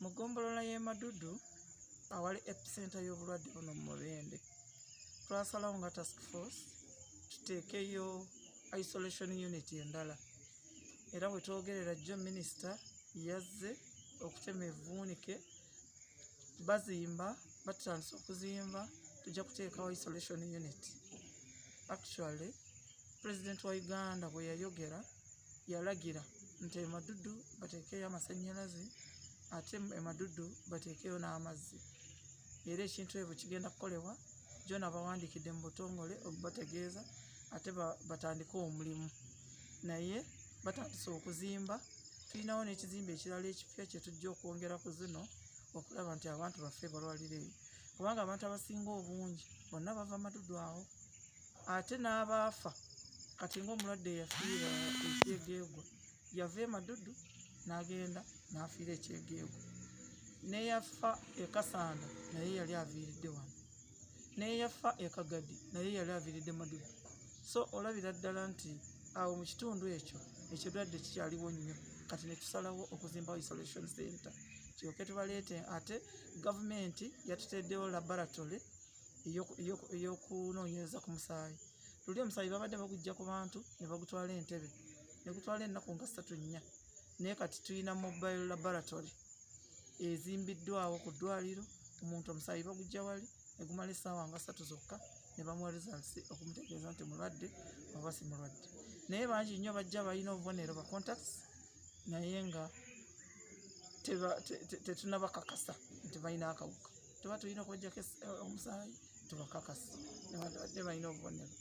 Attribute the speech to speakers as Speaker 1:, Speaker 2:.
Speaker 1: Mu ggombolola y'e Madudu awali epicenter y'obulwadde buno mu Mubende twasalawo nga task force tuteekeyo isolation unit endala era bwe twogerera jjo minisita yazze okutema evvuunike batandise okuzimba tujja kuteekawo isolation unit. Actually President wa Uganda bwe yayogera yalagira nti e Madudu bateekeyo amasannyalaze ate e Madudu bateekeyo n'amazzi era ekintu ebyo kigenda kukolebwa John abawandiikidde mu butongole okubategeeza ate batandike omulimu naye batandise okuzimba. Tulinawo n'ekizimbe ekirala ekipya kye tujja okwongera ku zino okulaba nti abantu baffe balwalira eyo kubanga abantu abasinga obungi bonna bava Madudu awo ate n'abaafa kati ng'omulwadde eyafiira ekyegeegwa yava e Madudu n'agenda n'afiira ekyegeegwa n'eyafa e Kasanda naye yali aviiridde wano n'eyafa e Kagadi naye yali aviiridde Madudu. So olabira ddala nti awo mu kitundu ekyo ekirwadde kikyaliwo nnyo kati ne tusalawo okuzimba isolation center kiryoke tubaleete ate gavumenti yatuteddewo laboratory ey'okunoonyereza ku musaayi. Luli omusaayi babadde bagujja ku bantu ne bagutwala Entebbe ne gutwala ennaku nga 3-4 naye kati tulina mobile laboratory ezimbiddwawo ku ddwaliro omuntu omusaayi bagujja wali ne gumala essaawa nga 3 zokka ne bamuwa results okumutegeeza nti mulwadde oba si mulwadde. Naye bangi nnyo bajja balina obubonero ba contacts naye nga tetunabakakasa nti balina akawuka tuba tulina okubajjako omusaayi tubakakasa ne balina obubonero.